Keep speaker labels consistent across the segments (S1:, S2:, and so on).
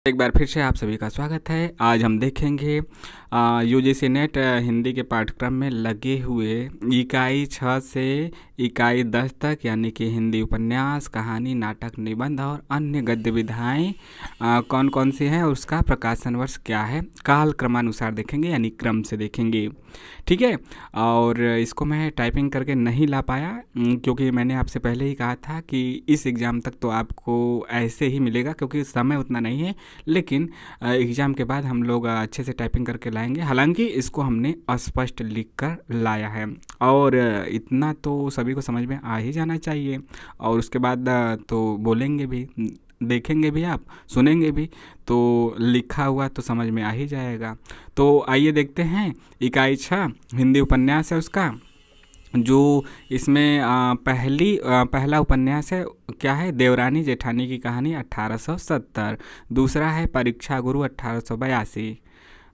S1: एक बार फिर से आप सभी का स्वागत है। आज हम देखेंगे यूजीसी नेट हिंदी के पाठ्यक्रम में लगे हुए इकाई 6 से इकाई 10 तक, यानी कि हिंदी उपन्यास, कहानी, नाटक, निबंध और अन्य गद्य विधाएँ कौन कौन सी हैं और उसका प्रकाशन वर्ष क्या है, काल क्रमानुसार देखेंगे, यानी क्रम से देखेंगे। ठीक है। और इसको मैं टाइपिंग करके नहीं ला पाया क्योंकि मैंने आपसे पहले ही कहा था कि इस एग्ज़ाम तक तो आपको ऐसे ही मिलेगा क्योंकि समय उतना नहीं है, लेकिन एग्ज़ाम के बाद हम लोग अच्छे से टाइपिंग करके लाएंगे। हालांकि इसको हमने स्पष्ट लिख कर लाया है और इतना तो सभी को समझ में आ ही जाना चाहिए। और उसके बाद तो बोलेंगे भी, देखेंगे भी, आप सुनेंगे भी, तो लिखा हुआ तो समझ में आ ही जाएगा। तो आइए देखते हैं। इकाई 6 हिंदी उपन्यास है उसका, जो इसमें पहला उपन्यास है क्या है, देवरानी जेठानी की कहानी 1870। दूसरा है परीक्षा गुरु 1882,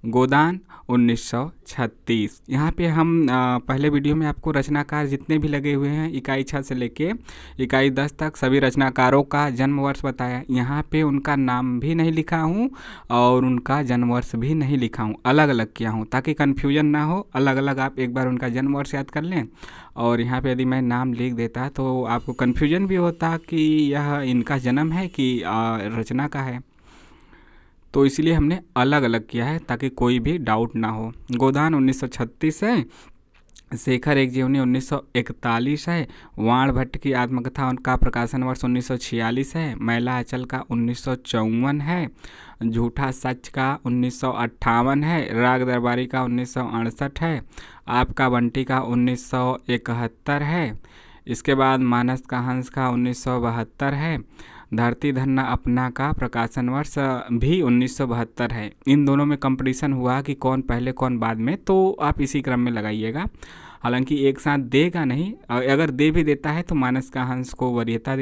S1: गोदान 1936। यहाँ पे हम पहले वीडियो में आपको रचनाकार जितने भी लगे हुए हैं इकाई 6 से लेके इकाई 10 तक सभी रचनाकारों का जन्म वर्ष बताया। यहाँ पे उनका नाम भी नहीं लिखा हूँ और उनका जन्म वर्ष भी नहीं लिखा हूँ, अलग अलग किया हूँ ताकि कन्फ्यूजन ना हो। अलग अलग आप एक बार उनका जन्म वर्ष याद कर लें, और यहाँ पे यदि मैं नाम लिख देता तो आपको कन्फ्यूजन भी होता कि यह इनका जन्म है कि रचना का है। तो इसलिए हमने अलग अलग किया है ताकि कोई भी डाउट ना हो। गोदान 1936 है, शेखर एक जीवनी 1941 है, वाण भट्ट की आत्मकथा उनका प्रकाशन वर्ष 1946 है, मैला आंचल का 1954 है, झूठा सच का 1958 है, राग दरबारी का 1968 है, आपका बंटी का 1971 है। इसके बाद मानस का हंस का 1972 है, धरती धन्ना अपना का प्रकाशन वर्ष भी 1972 है। इन दोनों में कंपटीशन हुआ कि कौन पहले कौन बाद में, तो आप इसी क्रम में लगाइएगा। हालांकि एक साथ देगा नहीं, अगर दे भी देता है तो मानस का हंस को वरीयता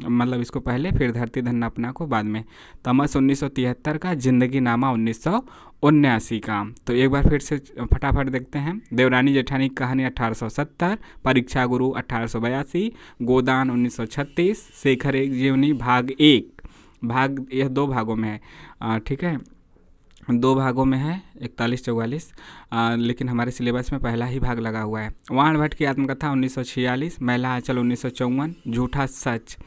S1: मतलब इसको पहले, फिर धरती धन्ना अपना को बाद में। तमस 1973 का, जिंदगी नामा 1979 का। तो एक बार फिर से फटाफट देखते हैं। देवरानी जेठानी की कहानी 1870, परीक्षा गुरु 1882, गोदान 1936, शेखर एक जीवनी भाग 1, भाग यह 2 भागों में है। ठीक है, 2 भागों में है, 41-44, लेकिन हमारे सिलेबस में पहला ही भाग लगा हुआ है। वाण भट्ट की आत्मकथा 1946, मैला आंचल 1954, झूठा सच।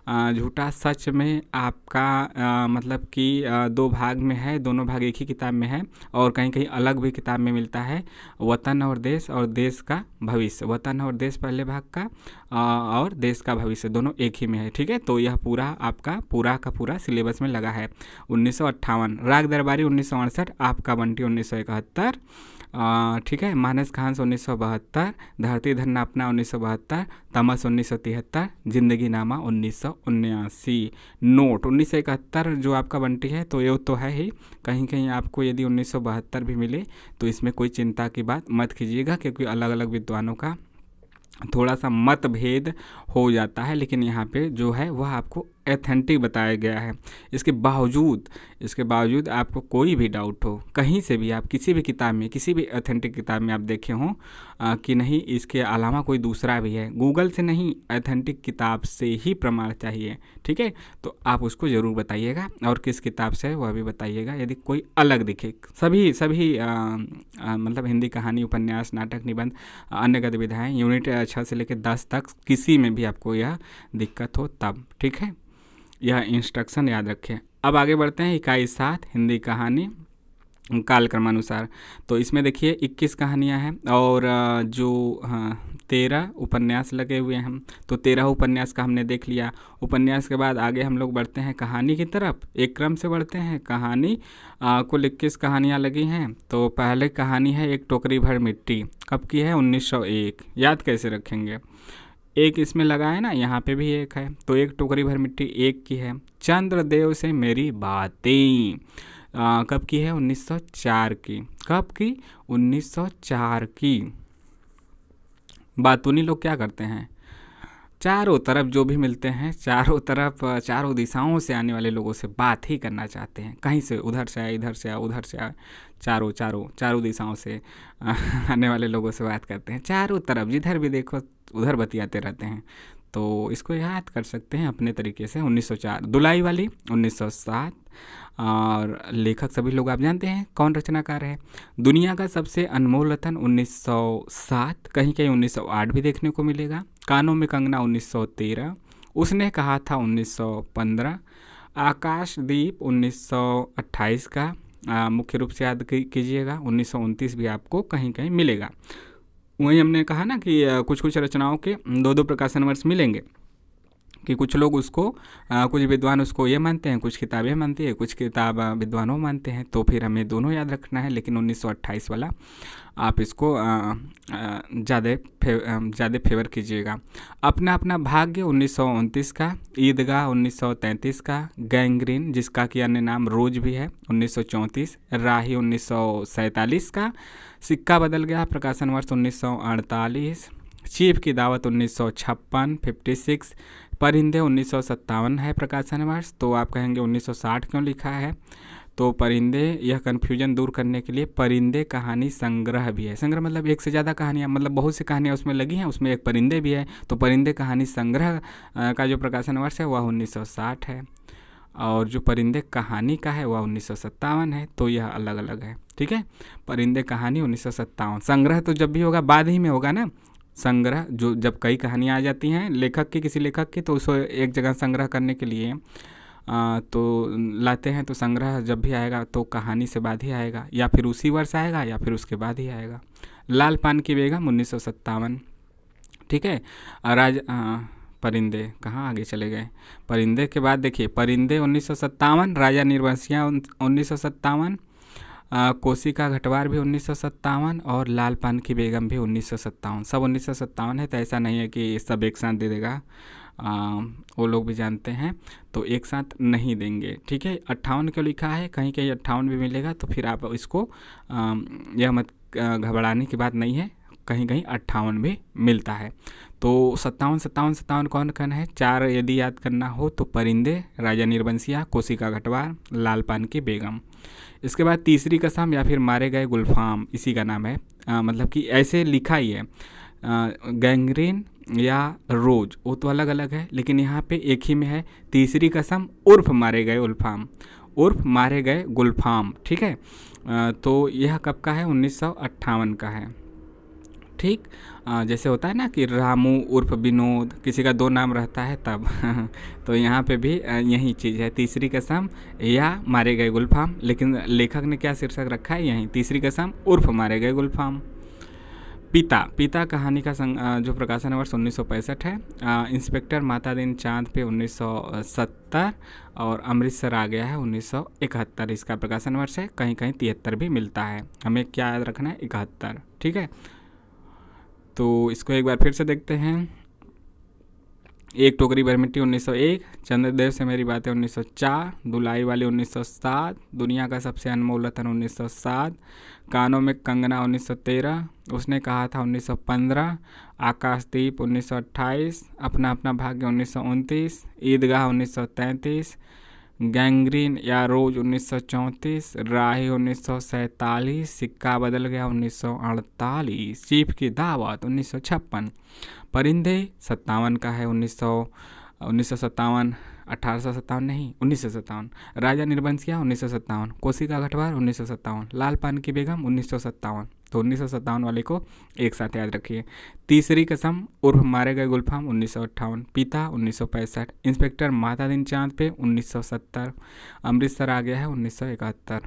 S1: झूठा सच में आपका मतलब कि 2 भाग में है, दोनों भाग एक ही किताब में है और कहीं कहीं अलग भी किताब में मिलता है। वतन और देश का भविष्य, वतन और देश पहले भाग का और देश का भविष्य दोनों एक ही में है। ठीक है, तो यह पूरा आपका पूरा का पूरा सिलेबस में लगा है। 1958, राग दरबारी 1968, आपका बंटी 1971। ठीक है, मानस का हंस 1972, धरती धन्ना अपना 1972, तमस 1973, जिंदगी नामा 1979। नोट 1971 जो आपका बंटी है तो ये तो है ही, कहीं कहीं आपको यदि 1972 भी मिले तो इसमें कोई चिंता की बात मत कीजिएगा क्योंकि अलग अलग विद्वानों का थोड़ा सा मतभेद हो जाता है, लेकिन यहाँ पे जो है वह आपको एथेंटिक बताया गया है। इसके बावजूद आपको कोई भी डाउट हो कहीं से भी, आप किसी भी किताब में, किसी भी एथेंटिक किताब में आप देखे हों कि नहीं इसके अलावा कोई दूसरा भी है, गूगल से नहीं, एथेंटिक किताब से ही प्रमाण चाहिए। ठीक है, तो आप उसको ज़रूर बताइएगा और किस किताब से है वह भी बताइएगा यदि कोई अलग दिखे। सभी मतलब हिंदी कहानी, उपन्यास, नाटक, निबंध, अन्य गतिविधियाँ यूनिट 6 से लेकर 10 तक किसी में भी आपको यह दिक्कत हो तब। ठीक है, यह इंस्ट्रक्शन याद रखें। अब आगे बढ़ते हैं। इकाई 7 हिंदी कहानी काल क्रमानुसार। तो इसमें देखिए 21 कहानियाँ हैं और जो 13 उपन्यास लगे हुए हैं। तो 13 उपन्यास का हमने देख लिया। उपन्यास के बाद आगे हम लोग बढ़ते हैं कहानी की तरफ, एक क्रम से बढ़ते हैं। कहानी कुल 21 कहानियाँ लगी हैं। तो पहले कहानी है एक टोकरी भर मिट्टी, कब की है, 1901। याद कैसे रखेंगे, एक इसमें लगा है ना, यहाँ पे भी एक है, तो एक टोकरी भर मिट्टी 1 की है। चंद्रदेव से मेरी बातें कब की है, 1904 की। कब की, 1904 की। बातूनी लोग क्या करते हैं, चारों तरफ जो भी मिलते हैं, चारों तरफ चारों दिशाओं से आने वाले लोगों से बात ही करना चाहते हैं। कहीं से उधर से आए, इधर से आए, उधर से आए, चारों दिशाओं से आने वाले लोगों से बात करते हैं। चारों तरफ जिधर भी देखो उधर बतियाते रहते हैं। तो इसको याद कर सकते हैं अपने तरीके से। 1904 दुलाई वाली 1907, और लेखक सभी लोग आप जानते हैं कौन रचनाकार है। दुनिया का सबसे अनमोल रतन 1907, कहीं कहीं 1908 भी देखने को मिलेगा। कानों में कंगना 1913, उसने कहा था 1915, आकाशदीप 1928 का मुख्य रूप से याद कीजिएगा। 1929 भी आपको कहीं कहीं मिलेगा। वहीं हमने कहा ना कि कुछ कुछ रचनाओं के दो दो प्रकाशन वर्ष मिलेंगे, कि कुछ लोग उसको कुछ विद्वान उसको ये मानते हैं, कुछ किताबें मानती है, कुछ किताब विद्वानों मानते हैं, तो फिर हमें दोनों याद रखना है। लेकिन 1928 वाला आप इसको ज़्यादा फेवर कीजिएगा। अपना अपना भाग्य 1929 का, ईदगाह 1933 का, गैंग्रीन जिसका कि अन्य नाम रोज भी है 1934, राही 1947 का, सिक्का बदल गया प्रकाशन वर्ष 1948, चीफ की दावत 1956 56, परिंदे 1957 है प्रकाशन वर्ष। तो आप कहेंगे 1960 क्यों लिखा है, तो परिंदे, यह कन्फ्यूजन दूर करने के लिए परिंदे कहानी संग्रह भी है। संग्रह मतलब एक से ज़्यादा कहानियाँ, मतलब बहुत सी कहानियाँ उसमें लगी हैं, उसमें एक परिंदे भी है। तो परिंदे कहानी संग्रह का जो प्रकाशन वर्ष है वह 1960 है, और जो परिंदे कहानी का है वह 1957 है। तो यह अलग अलग है, ठीक है। परिंदे कहानी 1957, संग्रह तो जब भी होगा बाद ही में होगा ना। संग्रह जो जब कई कहानियाँ आ जाती हैं लेखक की, किसी लेखक की, तो उसको एक जगह संग्रह करने के लिए तो लाते हैं। तो संग्रह जब भी आएगा तो कहानी से बाद ही आएगा, या फिर उसी वर्ष आएगा या फिर उसके बाद ही आएगा। लाल पान की बेगम 1957, ठीक है। परिंदे कहाँ आगे चले गए। परिंदे के बाद देखिए परिंदे 1957, राजा निर्वंशिया 1957, कोशिका घटवार भी 1957, और लाल पान की बेगम भी 1957। सब 1957 है, तो ऐसा नहीं है कि सब एक साथ दे देगा, वो लोग भी जानते हैं, तो एक साथ नहीं देंगे, ठीक है। 58 क्यों लिखा है, कहीं कहीं 58 भी मिलेगा, तो फिर आप इसको यह मत घबराने की बात नहीं है, कहीं कहीं 58 भी मिलता है। तो 57 कौन कौन है, चार यदि याद करना हो तो परिंदे, राजा निर्वंशिया, कोशिका घटवार, लाल पान की बेगम। इसके बाद तीसरी कसम या फिर मारे गए गुलफाम, इसी का नाम है, मतलब कि ऐसे लिखा ही है। गैंग्रीन या रोज वो तो अलग अलग है, लेकिन यहाँ पे एक ही में है, तीसरी कसम उर्फ मारे गए गुलफाम, उर्फ मारे गए गुलफाम, ठीक है। तो यह कब का है, 1958 का है, ठीक। जैसे होता है ना कि रामू उर्फ विनोद, किसी का दो नाम रहता है तब तो यहाँ पे भी यही चीज़ है, तीसरी कसम या मारे गए गुलफाम, लेकिन लेखक ने क्या शीर्षक रखा है, यही तीसरी कसम उर्फ मारे गए गुलफाम। पिता कहानी का जो प्रकाशन वर्ष 1965 है। इंस्पेक्टर माता दिन चांद पे 1970, और अमृतसर आ गया है 1971, इसका प्रकाशन वर्ष है। कहीं कहीं 73 भी मिलता है, हमें क्या याद रखना है, 71, ठीक है। तो इसको एक बार फिर से देखते हैं। एक टोकरी भर मिट्टी 1901, चंद्रदेव से मेरी बातें 1904, दुलाई वाली 1907, दुनिया का सबसे अनमोल रतन 1907, कानों में कंगना 1913, उसने कहा था 1915, आकाशदीप 1928, अपना अपना भाग्य 1929, ईदगाह 1933, गैंग्रीन या रोज 1934, राही 1947, सिक्का बदल गया 1948, चीफ की दावत 1956, परिंदे 57 का है 1957, 1857 नहीं 1957, राजा निर्वंशिया 1957, कोशिका घटवार 1957, लाल पान की बेगम 1957। तो 1957 वाले को एक साथ याद रखिए। तीसरी कसम उर्फ मारे गए गुलफाम 1958, पिता 1965, इंस्पेक्टर माता दिन चांद पे 1970, अमृतसर आ गया है 1971।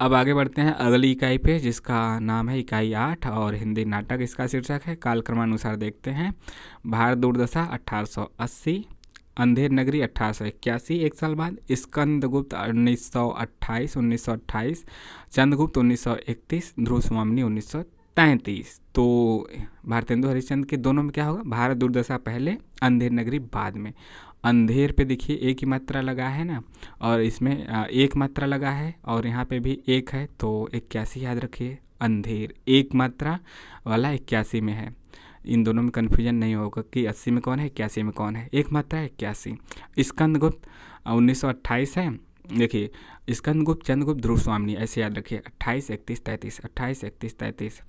S1: अब आगे बढ़ते हैं अगली इकाई पे, जिसका नाम है इकाई 8, और हिंदी नाटक इसका शीर्षक है। कालक्रमानुसार देखते हैं। भारत दुर्दशा 1880, अंधेर नगरी 1881, एक साल बाद, स्कंदगुप्त 1928, चंद्रगुप्त 1931, ध्रुव स्वामिनी 1933। तो भारतेंदु हरिश्चंद्र के दोनों में क्या होगा, भारत दुर्दशा पहले, अंधेर नगरी बाद में। अंधेर पे देखिए एक ही मात्रा लगा है ना, और इसमें एक मात्रा लगा है, और यहाँ पे भी एक है, तो 81 याद रखिए। अंधेर एक मात्रा वाला 81 में है, इन दोनों में कन्फ्यूजन नहीं होगा कि 80 में कौन है 81 में कौन है, एक मात्रा 81। स्कंदगुप्त 1928 है, देखिए स्कंदगुप्त, चंद्रगुप्त, ध्रुव स्वामिनी, ऐसे याद रखिए। 28 31 33, 28 31 33,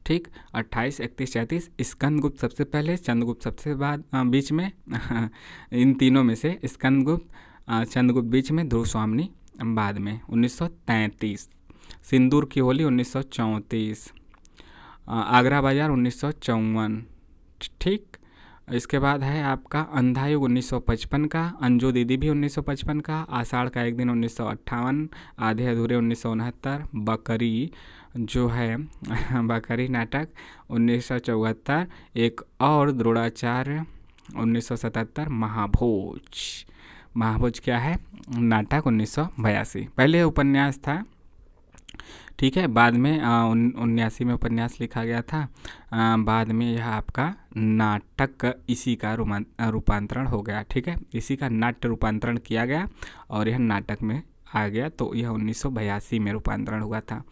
S1: ठीक। 28, 31, 34 स्कंदगुप्त सबसे पहले, चंद्रगुप्त सबसे बाद बीच में इन तीनों में से स्कंदगुप्त, चंद्रगुप्त बीच में, ध्रुव स्वामिनी बाद में। 1933 सिंदूर की होली 1934, आगरा बाजार 1954, ठीक। इसके बाद है आपका अंधा युग 1955 का, अंजू दीदी भी 1955 का, आषाढ़ का एक दिन 1958, आधे अधूरे 1969, बकरी जो है बकरी नाटक 1974, एक और द्रोणाचार्य 1977, महाभोज क्या है नाटक 1982। पहले उपन्यास था, ठीक है, बाद में 1979 में उपन्यास लिखा गया था, बाद में यह आपका नाटक इसी का रूपांतरण हो गया, ठीक है, इसी का नाट्य रूपांतरण किया गया और यह नाटक में आ गया, तो यह 1982 में रूपांतरण हुआ था।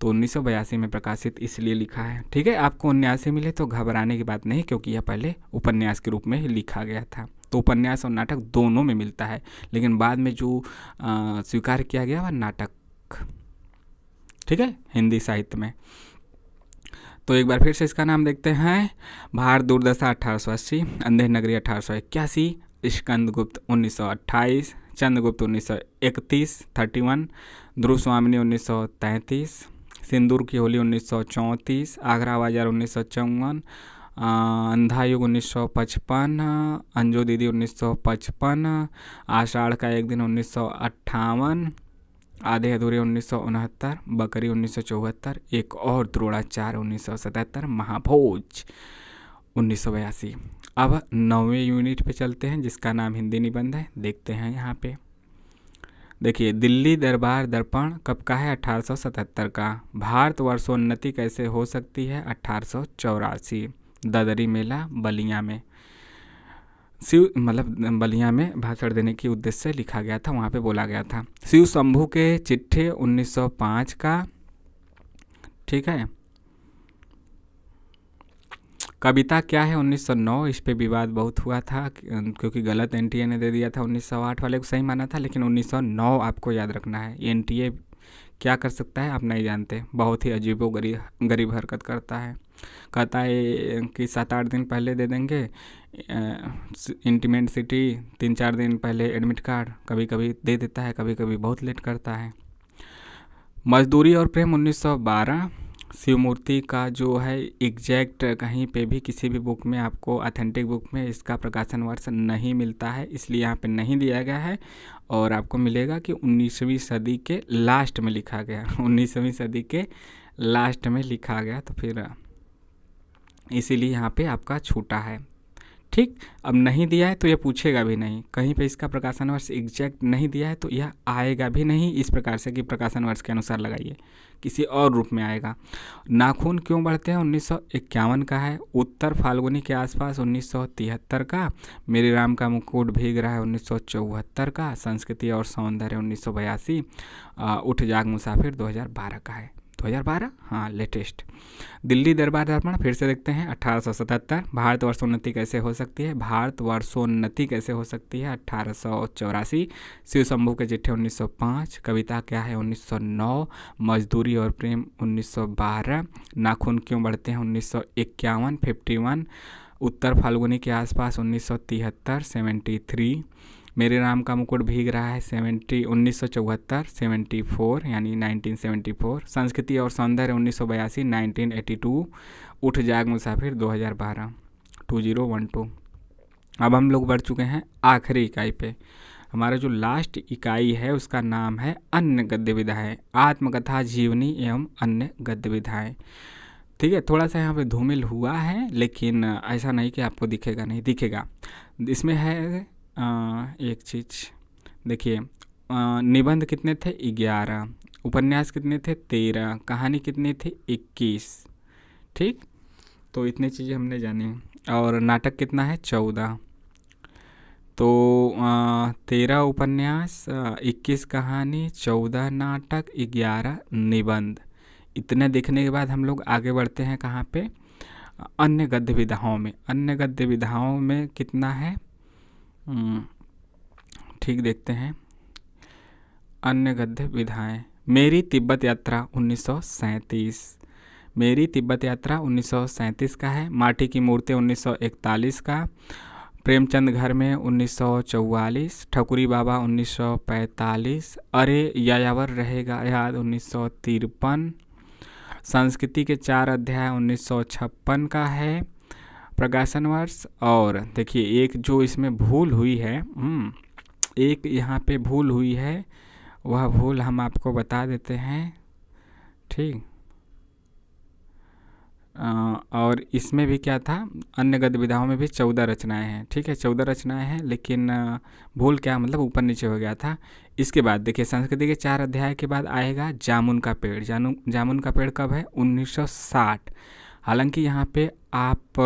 S1: तो 1982 में प्रकाशित इसलिए लिखा है, ठीक है। आपको 79 मिले तो घबराने की बात नहीं, क्योंकि यह पहले उपन्यास के रूप में ही लिखा गया था। तो उपन्यास और नाटक दोनों में मिलता है, लेकिन बाद में जो स्वीकार किया गया वह नाटक, ठीक है, हिंदी साहित्य में। तो एक बार फिर से इसका नाम देखते हैं। भारत दुर्दशा 1880, अंधेर नगरी 1881, स्कंदगुप्त 1928, चंद्रगुप्त 1931 31, ध्रुव स्वामिनी 1933, सिंदूर की होली 1934, आगरा बाजार 1954, अंधा युग 1955, अंजू दीदी 1955, आषाढ़ का एक दिन 1958, आधे अधूरे 1969, बकरी 1974, एक और द्रोणाचार्य 1977, महाभोज 1982। अब 9वें यूनिट पे चलते हैं, जिसका नाम हिंदी निबंध है। देखते हैं यहाँ पे, देखिए, दिल्ली दरबार दर्पण कब का है? 1877 का। भारतवर्षोन्नति कैसे हो सकती है? 1884, ददरी मेला बलिया में, बलिया में भाषण देने के उद्देश्य से लिखा गया था, वहाँ पे बोला गया था। शिव शंभू के चिट्ठे 1905 का, ठीक है। कविता क्या है? 1909। इस पे विवाद बहुत हुआ था, क्योंकि गलत एनटीए ने दे दिया था, 1908 वाले को सही माना था, लेकिन 1909 आपको याद रखना है। एनटीए क्या कर सकता है आप नहीं जानते, बहुत ही अजीबो गरीब हरकत करता है। कहता है कि 7-8 दिन पहले दे देंगे इंटीमेंट सिटी, 3-4 दिन पहले एडमिट कार्ड, कभी कभी दे देता है, कभी कभी बहुत लेट करता है। मजदूरी और प्रेम 1912। शिवमूर्ति का जो है एग्जैक्ट कहीं पे भी किसी भी बुक में आपको ऑथेंटिक बुक में इसका प्रकाशन वर्ष नहीं मिलता है, इसलिए यहाँ पे नहीं दिया गया है, और आपको मिलेगा कि 19वीं सदी के लास्ट में लिखा गया, 19वीं सदी के लास्ट में लिखा गया, तो फिर इसीलिए यहाँ पे आपका छूटा है, ठीक। अब नहीं दिया है तो ये पूछेगा भी नहीं, कहीं पे इसका प्रकाशन वर्ष एग्जैक्ट नहीं दिया है तो यह आएगा भी नहीं इस प्रकार से कि प्रकाशन वर्ष के अनुसार लगाइए, किसी और रूप में आएगा। नाखून क्यों बढ़ते हैं? 1951 का है। उत्तर फाल्गुनी के आसपास 1973 का। मेरे राम का मुकुट भीग रहा है 1974 का। संस्कृति और सौंदर्य 1982। उठ जाग मुसाफिर 2012 का है। 2012, हाँ, लेटेस्ट। दिल्ली दरबार दर्पण फिर से देखते हैं, 1877। भारतवर्षोन्नति कैसे हो सकती है? भारतवर्षोन्नति कैसे हो सकती है? 1884। शिव शंभू के चिट्ठे 1905। कविता क्या है? 1909। मजदूरी और प्रेम 1912। नाखून क्यों बढ़ते हैं? 1951, 51। उत्तर फाल्गुनी के आसपास 1973, 73। मेरे राम का मुकुट भीग रहा है 1974, 74 यानी 1974। संस्कृति और सौंदर्य 1982, 1982। उठ जाग मुसाफिर 2012, 2012। अब हम लोग बढ़ चुके हैं आखिरी इकाई पे। हमारा जो लास्ट इकाई है उसका नाम है अन्य गद्य विधाएँ, आत्मकथा, जीवनी एवं अन्य गद्य विधाएँ। ठीक है, थोड़ा सा यहाँ पे धूमिल हुआ है, लेकिन ऐसा नहीं कि आपको दिखेगा नहीं, दिखेगा। इसमें है एक चीज़ देखिए, निबंध कितने थे? 11। उपन्यास कितने थे? 13। कहानी कितनी थी? 21। ठीक, तो इतनी चीज़ें हमने जानी। और नाटक कितना है? 14। तो 13 उपन्यास, 21 कहानी, 14 नाटक, 11 निबंध। इतने देखने के बाद हम लोग आगे बढ़ते हैं कहाँ पे? अन्य गद्य विधाओं में। अन्य गद्य विधाओं में कितना है? ठीक, देखते हैं। अन्य गद्य विधाएं। मेरी तिब्बत यात्रा 1937। मेरी तिब्बत यात्रा 1937 का है। माटी की मूर्ति 1941 का। प्रेमचंद घर में 1944। ठकुरी बाबा 1945। अरे यायावर रहेगा याद 1953। संस्कृति के 4 अध्याय 1956 का है प्रकाशन वर्ष। और देखिए एक जो इसमें भूल हुई है, एक यहाँ पे भूल हुई है, वह भूल हम आपको बता देते हैं, ठीक। और इसमें भी क्या था, अन्य गद्य विधाओं में भी 14 रचनाएं हैं, ठीक है, 14 रचनाएं हैं, लेकिन भूल क्या मतलब ऊपर नीचे हो गया था। इसके बाद देखिए संस्कृति के 4 अध्याय के बाद आएगा जामुन का पेड़। जामुन का पेड़ कब है, 1960। हालांकि यहाँ पे आप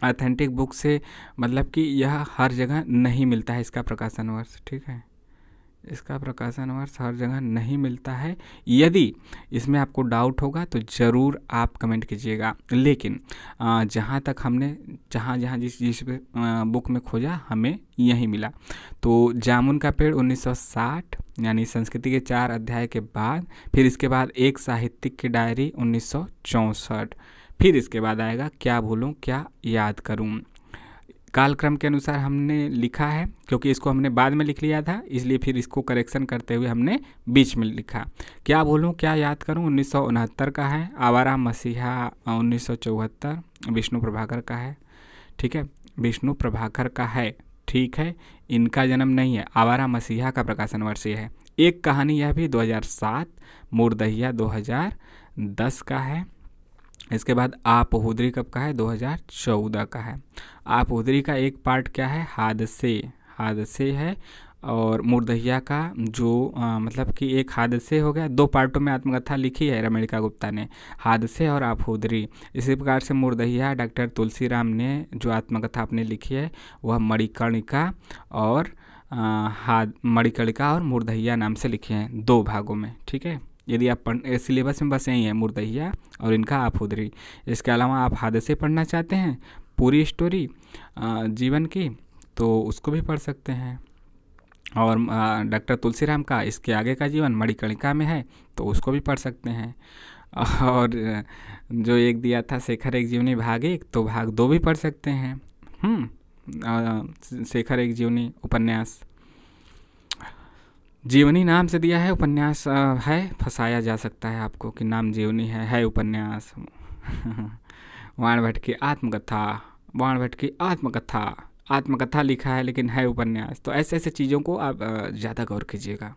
S1: ऑथेंटिक बुक से मतलब कि यह हर जगह नहीं मिलता है इसका प्रकाशन वर्ष, ठीक है, इसका प्रकाशन वर्ष हर जगह नहीं मिलता है। यदि इसमें आपको डाउट होगा तो ज़रूर आप कमेंट कीजिएगा, लेकिन जहाँ तक हमने जहाँ जिस बुक में खोजा हमें यही मिला। तो जामुन का पेड़ 1960 यानी संस्कृति के 4 अध्याय के बाद, फिर इसके बाद एक साहित्यिक की डायरी 1964, फिर इसके बाद आएगा क्या भूलूं क्या याद करूं। कालक्रम के अनुसार हमने लिखा है, क्योंकि इसको हमने बाद में लिख लिया था, इसलिए फिर इसको करेक्शन करते हुए हमने बीच में लिखा। क्या भूलूं क्या याद करूं 1969 का है। आवारा मसीहा 1974 विष्णु प्रभाकर का है, ठीक है, विष्णु प्रभाकर का है, ठीक है, इनका जन्म नहीं है, आवारा मसीहा का प्रकाशन वर्ष है। एक कहानी यह भी 2007, मुर्दहिया 2010 का है। इसके बाद आप हुदरी कब का है, 2014 का है। आप हुदरी का एक पार्ट क्या है, हादसे है, और मुर्दहिया का जो मतलब कि एक हादसे हो गया, 2 पार्टों में आत्मकथा लिखी है रमणिका गुप्ता ने, हादसे और आप हुदरी। इसी प्रकार से मुर्दहिया डॉक्टर तुलसीराम ने जो आत्मकथा अपने लिखी है वह मणिकर्णिका और मणिकर्णिका और मुर्दहिया नाम से लिखे हैं 2 भागों में, ठीक है। यदि आप सिलेबस में बस यही है मुर्दहिया और इनका आप हुदरी। इसके अलावा आप हादसे पढ़ना चाहते हैं पूरी स्टोरी जीवन की तो उसको भी पढ़ सकते हैं, और डॉक्टर तुलसीराम का इसके आगे का जीवन मणिकर्णिका में है तो उसको भी पढ़ सकते हैं। और जो एक दिया था शेखर एक जीवनी भाग 1 तो भाग 2 भी पढ़ सकते हैं। शेखर एक जीवनी उपन्यास, जीवनी नाम से दिया है, उपन्यास है, फंसाया जा सकता है आपको कि नाम जीवनी है उपन्यास। वाण भट्ट की आत्मकथा लिखा है लेकिन है उपन्यास। तो ऐसे ऐसे चीज़ों को आप ज़्यादा गौर कीजिएगा।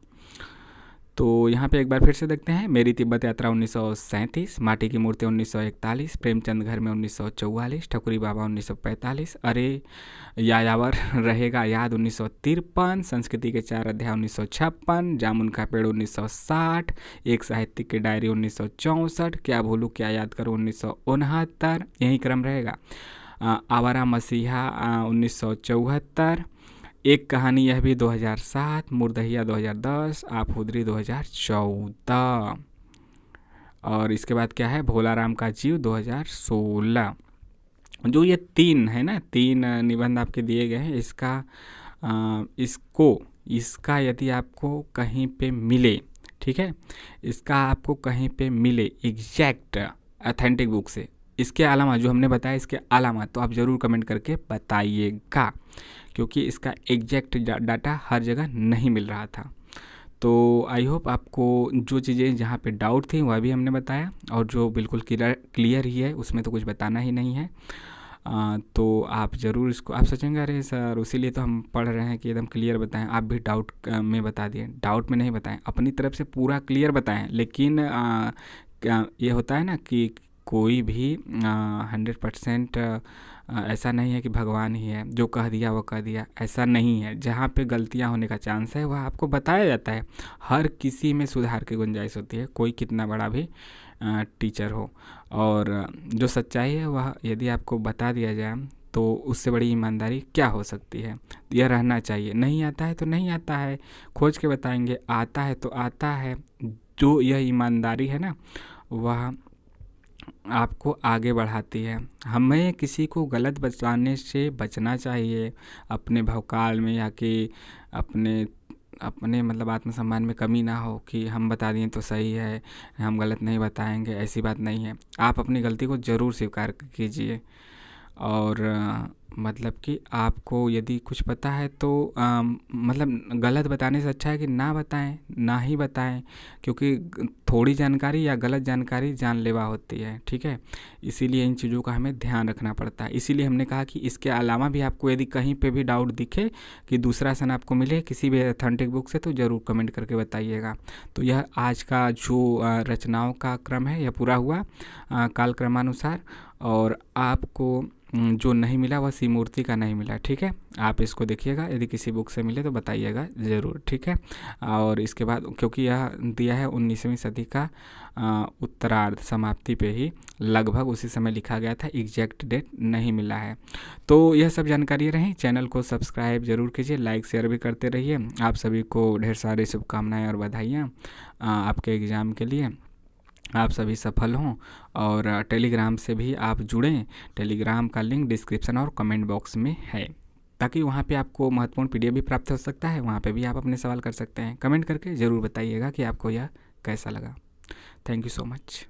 S1: तो यहाँ पे एक बार फिर से देखते हैं। मेरी तिब्बत यात्रा 1937, माटी की मूर्ति 1941, प्रेमचंद घर में 1944, ठकुरी बाबा 1945, अरे यायावर रहेगा याद 1953, संस्कृति के 4 अध्याय 1956, जामुन का पेड़ 1960, एक साहित्यिक की डायरी 1964, क्या भूलूं क्या याद करूं 1969, यही क्रम रहेगा। आवारा मसीहा 1974, एक कहानी यह भी 2007, मुर्दहिया 2010, आप हुदरी 2014, और इसके बाद क्या है भोलाराम का जीव 2016। जो ये 3 है ना, 3 निबंध आपके दिए गए हैं, इसका यदि आपको कहीं पे मिले, ठीक है, इसका आपको कहीं पे मिले एग्जैक्ट ऑथेंटिक बुक से, इसके अलावा जो हमने बताया इसके अलावा, तो आप ज़रूर कमेंट करके बताइएगा, क्योंकि इसका एग्जैक्ट डाटा हर जगह नहीं मिल रहा था। तो आई होप आपको जो चीज़ें जहाँ पे डाउट थी वह भी हमने बताया, और जो बिल्कुल क्लियर ही है उसमें तो कुछ बताना ही नहीं है। तो आप ज़रूर इसको, आप सोचेंगे अरे सर उसीलिए तो हम पढ़ रहे हैं कि एकदम क्लियर बताएं, आप भी डाउट में बता दिए। डाउट में नहीं बताएं, अपनी तरफ से पूरा क्लियर बताएं, लेकिन ये होता है ना कि कोई भी 100% ऐसा नहीं है कि भगवान ही है, जो कह दिया वो कह दिया, ऐसा नहीं है। जहाँ पे गलतियाँ होने का चांस है वह आपको बताया जाता है। हर किसी में सुधार की गुंजाइश होती है, कोई कितना बड़ा भी टीचर हो, और जो सच्चाई है वह यदि आपको बता दिया जाए तो उससे बड़ी ईमानदारी क्या हो सकती है। यह रहना चाहिए, नहीं आता है तो नहीं आता है, खोज के बताएंगे, आता है तो आता है। जो यह ईमानदारी है ना वह आपको आगे बढ़ाती है। हमें किसी को गलत बताने से बचना चाहिए, अपने भवकाल में या कि अपने अपने मतलब आत्मसम्मान में कमी ना हो कि हम बता दिए तो सही है, हम गलत नहीं बताएंगे, ऐसी बात नहीं है। आप अपनी गलती को ज़रूर स्वीकार कीजिए। और मतलब कि आपको यदि कुछ पता है तो मतलब गलत बताने से अच्छा है कि ना बताएं, ना ही बताएं, क्योंकि थोड़ी जानकारी या गलत जानकारी जानलेवा होती है, ठीक है। इसीलिए इन चीज़ों का हमें ध्यान रखना पड़ता है। इसीलिए हमने कहा कि इसके अलावा भी आपको यदि कहीं पे भी डाउट दिखे कि दूसरा सन आपको मिले किसी भी ऑथेंटिक बुक से, तो ज़रूर कमेंट करके बताइएगा। तो यह आज का जो रचनाओं का क्रम है यह पूरा हुआ कालक्रमानुसार। और आपको जो नहीं मिला वह सी मूर्ति का नहीं मिला, ठीक है। आप इसको देखिएगा, यदि किसी बुक से मिले तो बताइएगा ज़रूर, ठीक है। और इसके बाद क्योंकि यह दिया है 19वीं सदी का उत्तरार्ध समाप्ति पे ही, लगभग उसी समय लिखा गया था, एग्जैक्ट डेट नहीं मिला है। तो यह सब जानकारी रही। चैनल को सब्सक्राइब जरूर कीजिए, लाइक शेयर भी करते रहिए। आप सभी को ढेर सारी शुभकामनाएँ और बधाइयाँ आपके एग्ज़ाम के लिए। आप सभी सफल हों। और टेलीग्राम से भी आप जुड़ें। टेलीग्राम का लिंक डिस्क्रिप्शन और कमेंट बॉक्स में है, ताकि वहाँ पे आपको महत्वपूर्ण PDF भी प्राप्त हो सकता है। वहाँ पे भी आप अपने सवाल कर सकते हैं। कमेंट करके ज़रूर बताइएगा कि आपको यह कैसा लगा। Thank you so much.